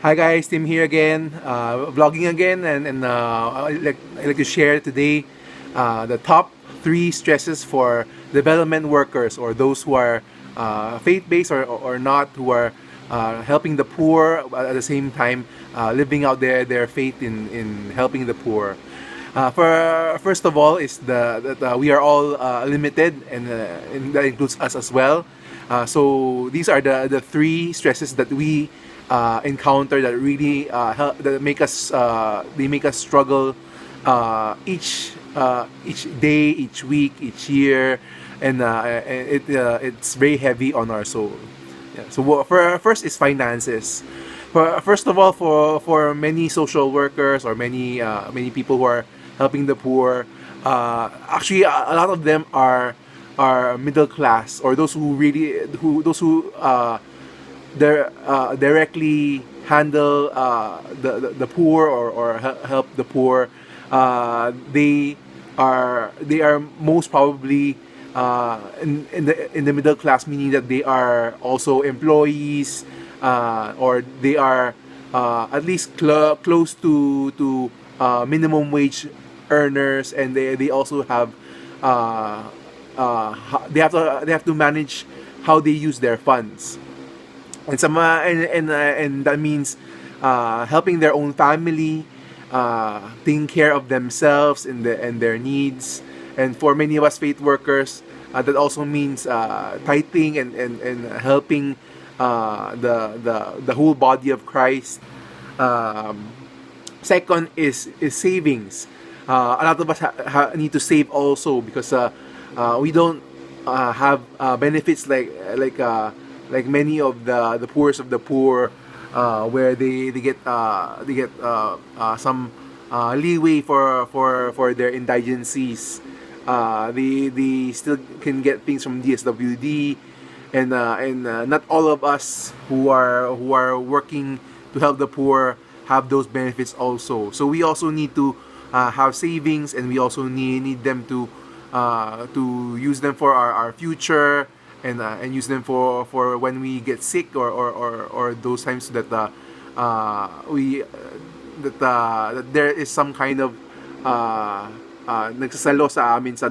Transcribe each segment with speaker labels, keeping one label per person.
Speaker 1: Hi guys, Tim here again, vlogging again, and I'd like to share today the top three stresses for development workers or those who are faith-based or not, who are helping the poor but at the same time living out their faith in helping the poor. For first of all is that we are all limited, and that includes us as well. So these are the three stresses that we encounter that really help, that make us they make us struggle each day, each week, each year, and it's very heavy on our soul. Yeah. So for first is finances. First of all, for many social workers or many people who are helping the poor, actually a lot of them are middle class, or those who really who those who directly handle the poor, or help the poor. They are most probably in the middle class, meaning that they are also employees, or they are at least close to minimum wage earners, and they also have they have to manage how they use their funds, and that means helping their own family, taking care of themselves and their needs. And for many of us faith workers, that also means tithing and helping the whole body of Christ. Um, Second is savings. A lot of us need to save also, because we don't have benefits like many of the poorest of the poor, where they get some leeway for their indigencies. They still can get things from DSWD, and not all of us who are working to help the poor have those benefits also. So we also need to have savings, and we also need them to use them for our future, and use them for when we get sick, or those times that we that there is some kind of nagsasalo sa amin sa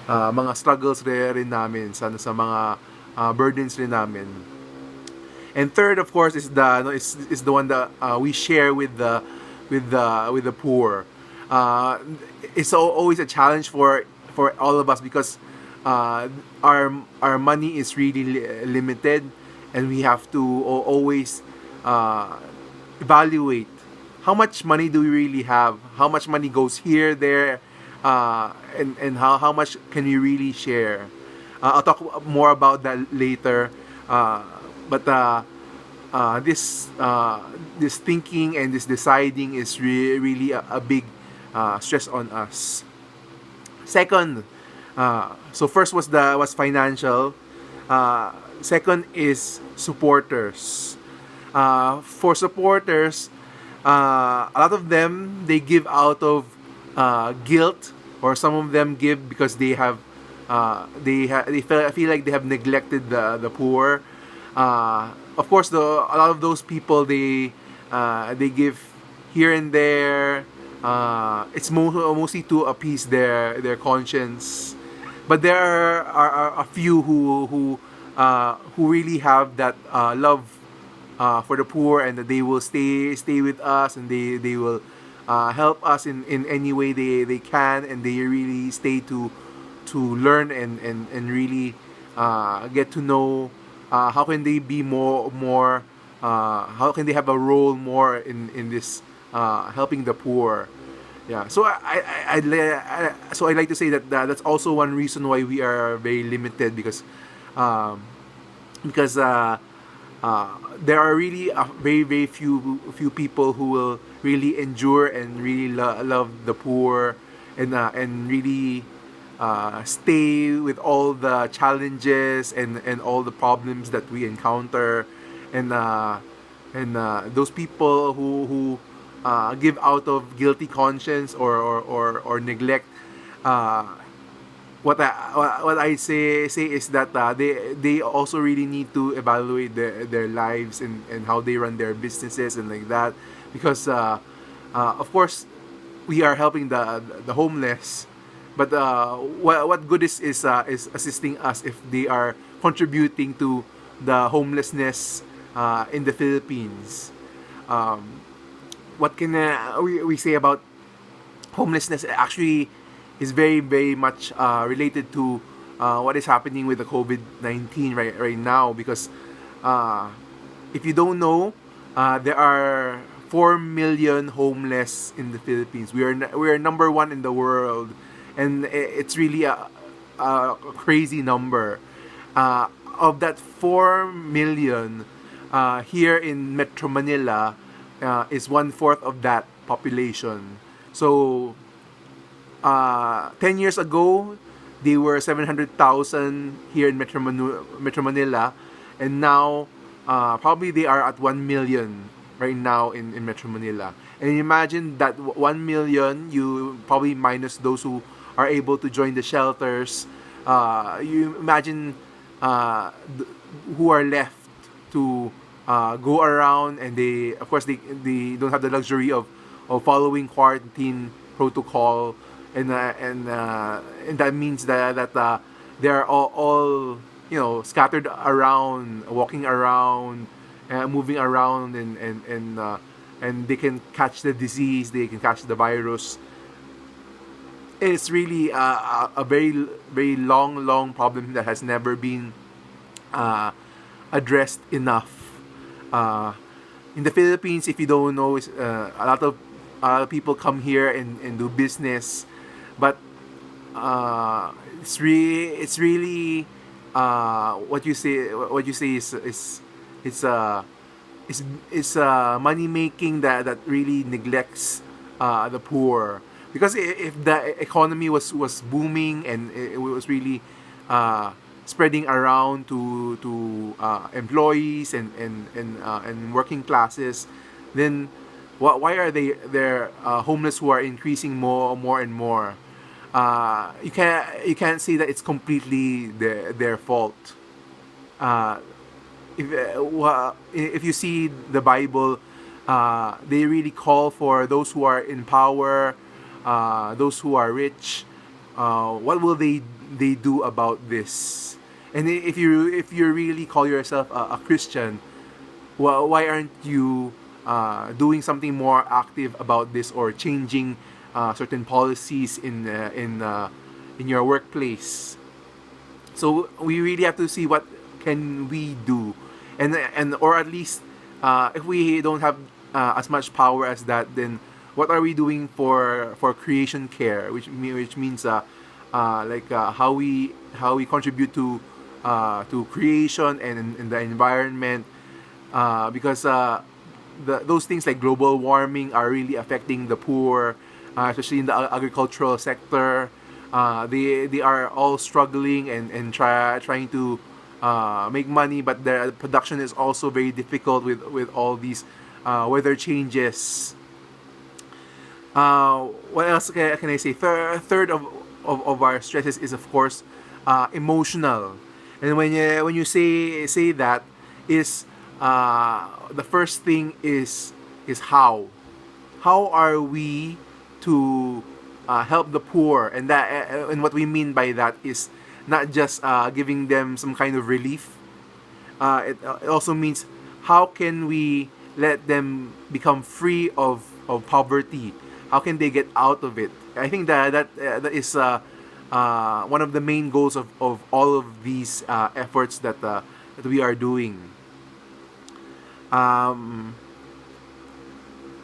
Speaker 1: mga struggles rin namin, sa mga burdens rin namin. And third, of course, is the one that we share with the poor. It's always a challenge for all of us, because our money is really limited, and we have to always evaluate how much money do we really have, how much money goes here, there, and how much can we really share. I'll talk more about that later. But this thinking and this deciding is really a big stress on us. Second, so first was financial. Second is supporters. For supporters, a lot of them, they give out of guilt, or some of them give because they feel like they have neglected the poor. Of course, a lot of those people, they give here and there. It's mostly to appease their conscience, but there are a few who really have that love for the poor, and that they will stay with us, and they will help us in any way they can, and they really stay to learn and really get to know how can they be more how can they have a role more in this helping the poor. Yeah, so I'd like to say that's also one reason why we are very limited, um, because there are really very few people who will really endure and really love the poor, and really stay with all the challenges and all the problems that we encounter, and those people who give out of guilty conscience or neglect, uh, what I say is that they also really need to evaluate their lives and how they run their businesses and like that, because of course we are helping the homeless, but what good is assisting us if they are contributing to the homelessness in the Philippines. What can we say about homelessness? Actually is very very much related to what is happening with the COVID-19 right now, because uh, if you don't know, there are 4 million homeless in the Philippines. We are number one in the world, and it's really a crazy number. Of that 4 million, here in Metro Manila is one fourth of that population. So 10 years ago, they were 700,000 here in Metro Manila, and now probably they are at 1 million right now in Metro Manila. And imagine that 1 million, you probably minus those who are able to join the shelters. You imagine who are left to go around, and they, of course, they don't have the luxury of following quarantine protocol, and that means that they are all scattered around, walking around, moving around, and they can catch the disease, they can catch the virus. It's really a very very long problem that has never been addressed enough. In the Philippines, if you don't know, a lot of people come here and do business, but it's really what you say is money making that really neglects the poor. Because if the economy was booming and it was really spreading around to employees and working classes, then why are there homeless who are increasing more and more? You can't say that it's completely their fault. Uh, if you see the Bible, they really call for those who are in power, those who are rich. What will they do about this? And if you really call yourself a Christian, why aren't you doing something more active about this, or changing certain policies in your workplace? So we really have to see what can we do, and or at least if we don't have as much power as that, then what are we doing for creation care, which means how we contribute to creation and the environment, because those things like global warming are really affecting the poor, especially in the agricultural sector. They are all struggling and trying to make money, but the production is also very difficult with all these weather changes. What else can I say? Third of our stresses is, of course, emotional. And when you say that, is the first thing is how are we to help the poor, and what we mean by that is not just giving them some kind of relief. It also means how can we let them become free of poverty? How can they get out of it? I think that is one of the main goals of all of these efforts that we are doing. Um,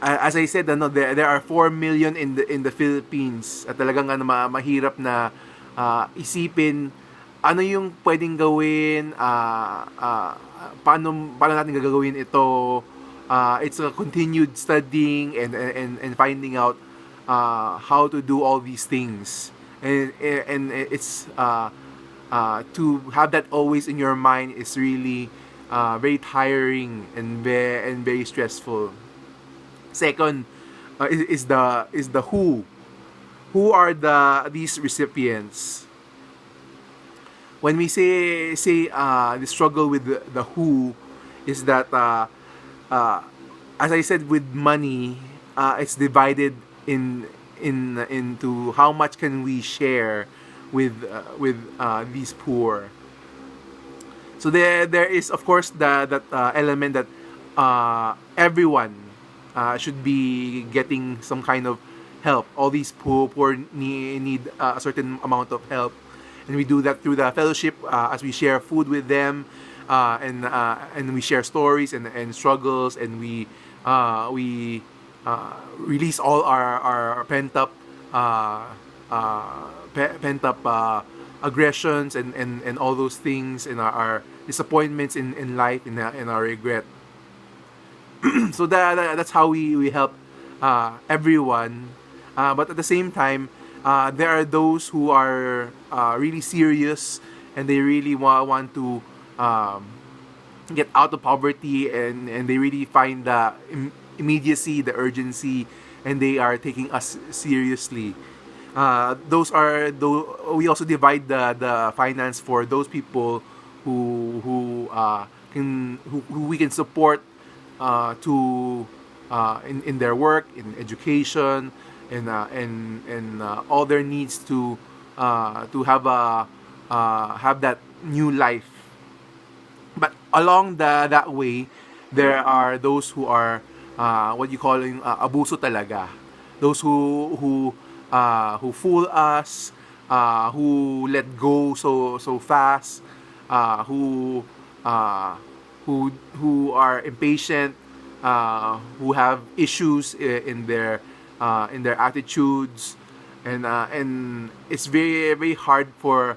Speaker 1: as I said, there are 4 million in the Philippines, at talagang mahirap na isipin ano yung pwedeng gawin, paano natin gagawin ito. It's a continued studying and finding out how to do all these things, and it's to have that always in your mind is really very tiring and very stressful. Second, is the who are these recipients. when we say the struggle with the who is that uh, as I said, with money, it's divided into how much can we share with these poor. So there is of course that element that everyone should be getting some kind of help. All these poor need a certain amount of help, and we do that through the fellowship as we share food with them, and we share stories and struggles, and we release all our pent up aggressions and all those things, and our disappointments in life, and our regret. So that's how we help everyone. But at the same time, there are those who are really serious, and they really want to um, get out of poverty, and they really find the immediacy, the urgency, and they are taking us seriously. We also divide the finance for those people who we can support to in their work, in education, and all their needs to have that new life. But along that way, there are those who are what you call abuso talaga. Those who fool us, who let go so fast, who who are impatient, who have issues in their attitudes, and it's very hard for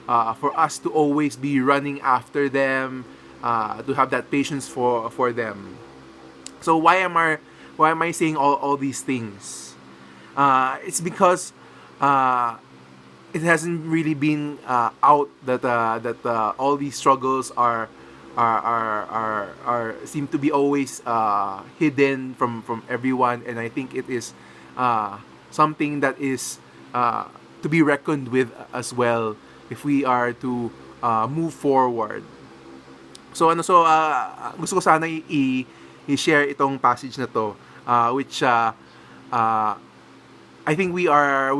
Speaker 1: us to always be running after them, to have that patience for them. So why am I saying all these things? It's because it hasn't really been out that all these struggles are seem to be always hidden from everyone, and I think it is something that is to be reckoned with as well if we are to move forward. Gusto ko sana i-share itong passage na to, which uh, I think we are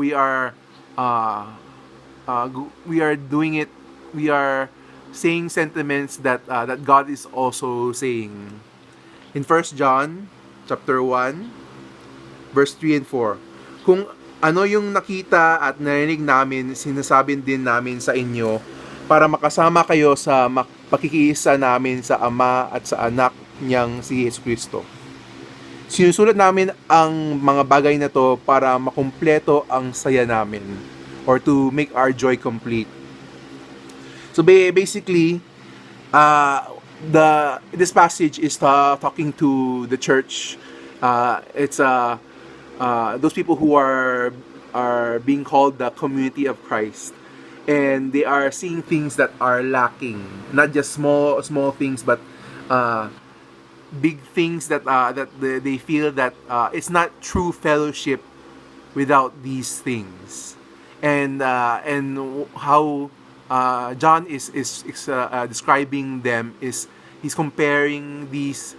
Speaker 1: doing it. We are saying sentiments that God is also saying in First John chapter 1 verse 3 and 4. Kung ano yung nakita at narinig namin, sinasabi din namin sa inyo para makasama kayo sa pakikiisa namin sa Ama at sa Anak niyang si Jesucristo. Sinusulat namin ang mga bagay na to para makumpleto ang saya namin, or to make our joy complete. So basically, this passage is talking to the church. It's those people who are being called the community of Christ, and they are seeing things that are lacking, not just small things, but big things that they feel that it's not true fellowship without these things, and how John is describing them is he's comparing these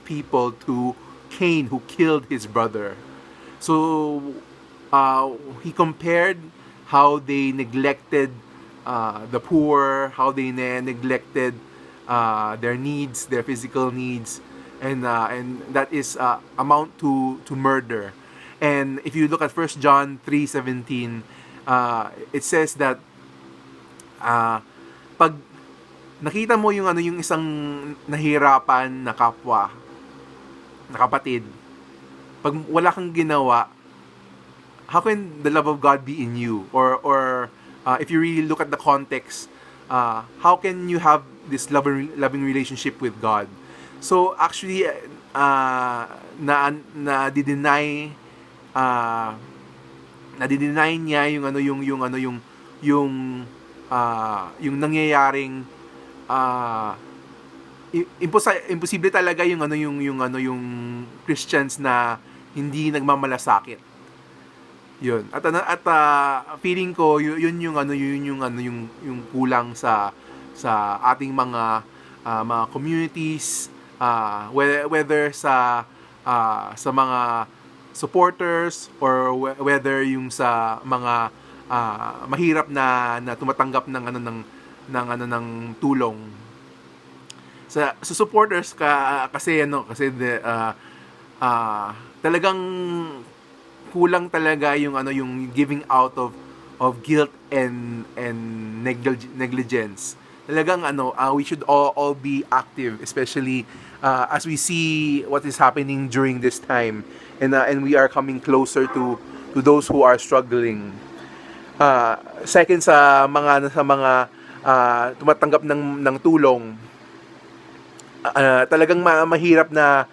Speaker 1: people to Cain, who killed his brother. So he compared how they neglected the poor, how they neglected their needs, their physical needs, and that is amount to murder. And if you look at 1 John 3:17, it says that pag nakita mo yung isang nahirapan na kapwa, na kapatid, pag wala kang ginawa, how can the love of God be in you? Or if you really look at the context, how can you have this loving relationship with God? So actually, na-deny niya yung nangyayaring imposible talaga yung Christians na hindi nagmamalasakit. Yun. Feeling ko yun yung ano yung kulang sa ating mga communities, whether sa mga supporters or whether yung sa mga mahirap na tumatanggap ng tulong. Sa supporters talagang kulang talaga yung giving out of guilt and negligence. Talagang we should all be active, especially as we see what is happening during this time, and we are coming closer to those who are struggling. Second, sa mga tumatanggap ng tulong, talagang mahirap na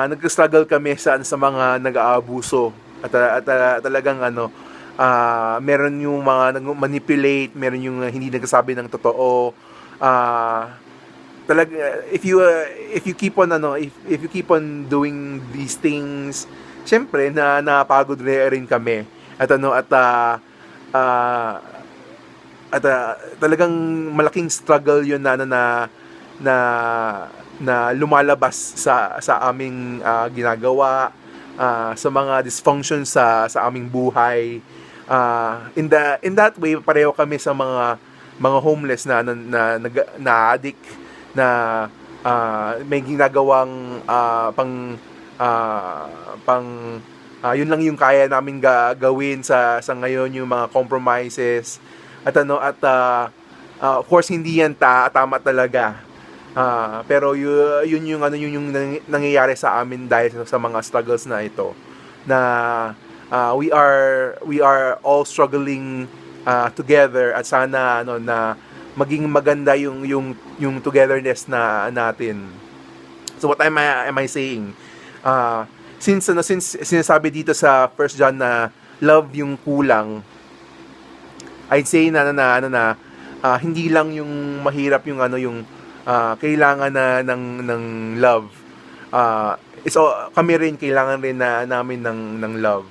Speaker 1: nag-struggle kami sa mga nag-aabuso at talagang meron yung mga nag-manipulate, meron yung hindi nagsasabi ng totoo. If you keep on if you keep on doing these things, syempre napagod rin kami talagang malaking struggle yun na lumalabas sa aming ginagawa, sa mga dysfunctions sa aming buhay. In that way, pareho kami sa mga homeless na addict na may ginagawang yun lang yung kaya namin gawin sa ngayon, yung mga compromises of course hindi yan tama talaga. Pero yun yung nangyayari sa amin dahil sa mga struggles na ito, na we are all struggling together, at sana na maging maganda yung togetherness natin. So what am I saying? Since sinasabi dito sa 1 John na love yung kulang, I'd say na hindi lang yung mahirap yung kailangan ng love. Kami rin kailangan rin namin ng love.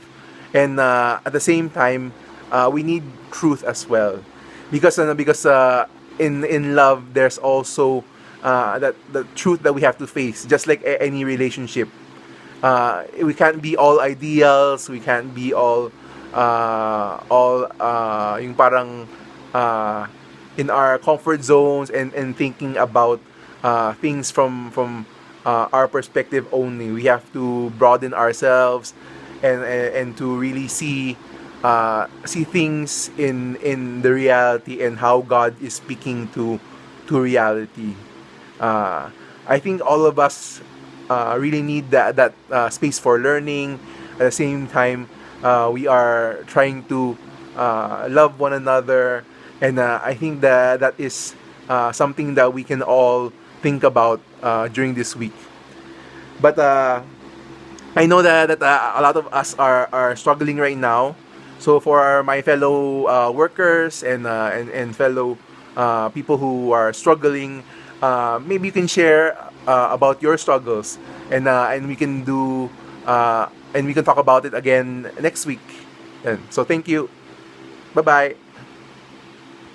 Speaker 1: And at the same time, we need truth as well. Because in love there's also the truth that we have to face, just like any relationship. We can't be all ideals, we can't be all yung parang in our comfort zones and thinking about things from our perspective only. We have to broaden ourselves and to really see things in the reality and how God is speaking to reality. I think all of us really need that space for learning. At the same time, we are trying to love one another. And I think that is something that we can all think about during this week. But I know that a lot of us are struggling right now. So for my fellow workers and fellow people who are struggling, maybe you can share about your struggles, and we can do and we can talk about it again next week. And so thank you. Bye bye.